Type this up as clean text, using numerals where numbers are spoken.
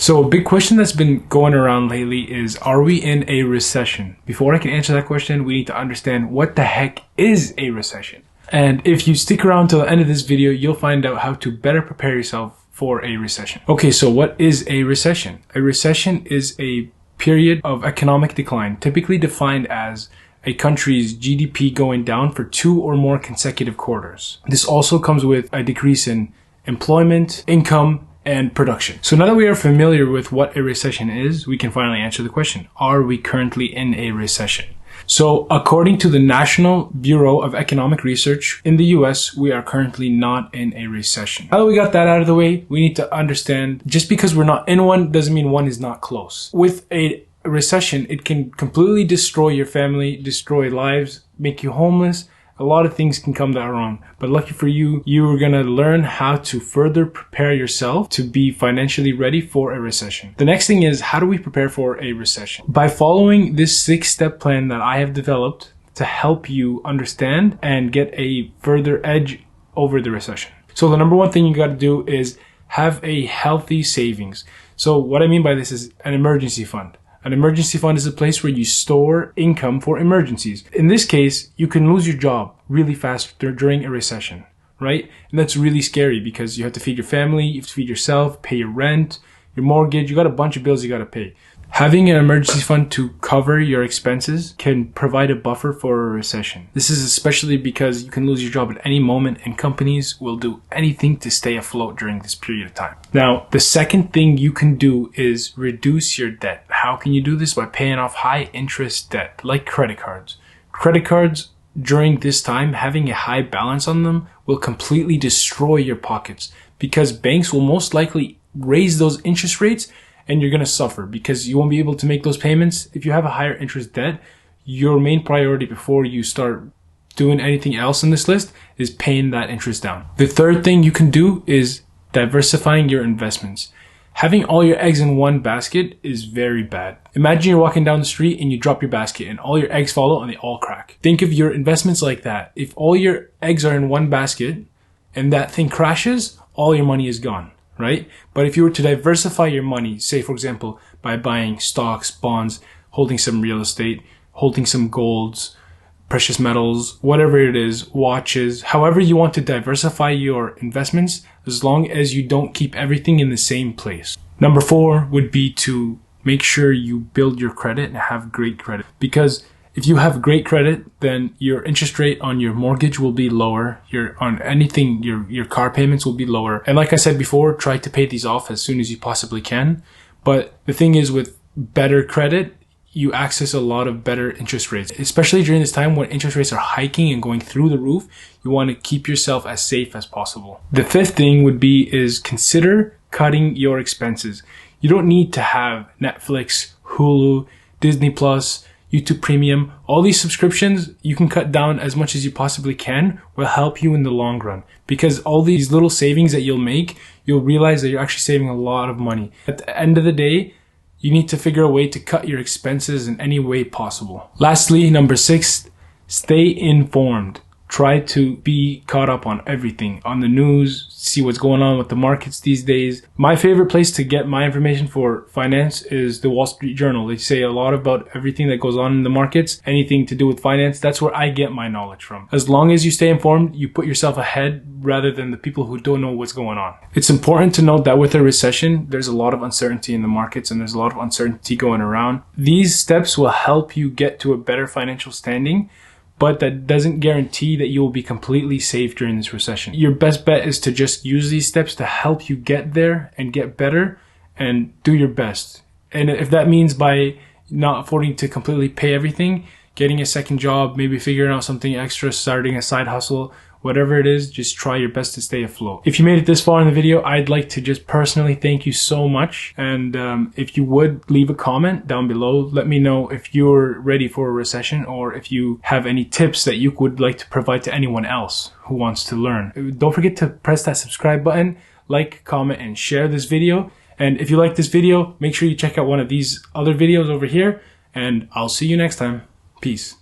So a big question that's been going around lately is, are we in a recession? Before I can answer that question, we need to understand what the heck is a recession. And if you stick around till the end of this video, you'll find out how to better prepare yourself for a recession. Okay, so what is a recession? A recession is a period of economic decline, typically defined as a country's GDP going down for 2 or more consecutive quarters. This also comes with a decrease in employment, income, and production. So now that we are familiar with what a recession is, we can finally answer the question, are we currently in a recession? So according to the National Bureau of Economic Research in the US, we are currently not in a recession. Now that we got that out of the way, we need to understand just because we're not in one doesn't mean one is not close. With a recession, it can completely destroy your family, destroy lives, make you homeless. A lot of things can come that wrong, but lucky for you, you are going to learn how to further prepare yourself to be financially ready for a recession. The next thing is, how do we prepare for a recession? By following this 6-step plan that I have developed to help you understand and get a further edge over the recession. So the number one thing you got to do is have a healthy savings. So what I mean by this is an emergency fund. An emergency fund is a place where you store income for emergencies. In this case, you can lose your job really fast during a recession, right? And that's really scary because you have to feed your family, you have to feed yourself, pay your rent, your mortgage, you got a bunch of bills you got to pay. Having an emergency fund to cover your expenses can provide a buffer for a recession. This is especially because you can lose your job at any moment and companies will do anything to stay afloat during this period of time. Now, the second thing you can do is reduce your debt. How can you do this? By paying off high interest debt like credit cards. Credit cards during this time, having a high balance on them will completely destroy your pockets because banks will most likely raise those interest rates and you're going to suffer because you won't be able to make those payments. If you have a higher interest debt, your main priority before you start doing anything else in this list is paying that interest down. The third thing you can do is diversifying your investments. Having all your eggs in one basket is very bad. Imagine you're walking down the street and you drop your basket and all your eggs fall out and they all crack. Think of your investments like that. If all your eggs are in one basket and that thing crashes, all your money is gone. Right? But if you were to diversify your money, say for example, by buying stocks, bonds, holding some real estate, holding some golds, precious metals, whatever it is, watches, however you want to diversify your investments, as long as you don't keep everything in the same place. Number 4 would be to make sure you build your credit and have great credit. Because if you have great credit, then your interest rate on your mortgage will be lower. Your car payments will be lower. And like I said before, try to pay these off as soon as you possibly can. But the thing is, with better credit, you access a lot of better interest rates. Especially during this time when interest rates are hiking and going through the roof, you want to keep yourself as safe as possible. The 5th thing would be is consider cutting your expenses. You don't need to have Netflix, Hulu, Disney Plus, YouTube Premium, all these subscriptions you can cut down as much as you possibly can will help you in the long run. Because all these little savings that you'll make, you'll realize that you're actually saving a lot of money. At the end of the day, you need to figure a way to cut your expenses in any way possible. Lastly, number 6, stay informed. Try to be caught up on everything, on the news, see what's going on with the markets these days. My favorite place to get my information for finance is the Wall Street Journal. They say a lot about everything that goes on in the markets, anything to do with finance. That's where I get my knowledge from. As long as you stay informed, you put yourself ahead rather than the people who don't know what's going on. It's important to note that with a recession, there's a lot of uncertainty in the markets and there's a lot of uncertainty going around. These steps will help you get to a better financial standing, but that doesn't guarantee that you will be completely safe during this recession. Your best bet is to just use these steps to help you get there and get better and do your best. And if that means by not affording to completely pay everything, getting a second job, maybe figuring out something extra, starting a side hustle, whatever it is, just try your best to stay afloat. If you made it this far in the video, I'd like to just personally thank you so much. And if you would leave a comment down below, let me know if you're ready for a recession or if you have any tips that you would like to provide to anyone else who wants to learn. Don't forget to press that subscribe button, like, comment, and share this video. And if you like this video, make sure you check out one of these other videos over here. And I'll see you next time. Peace.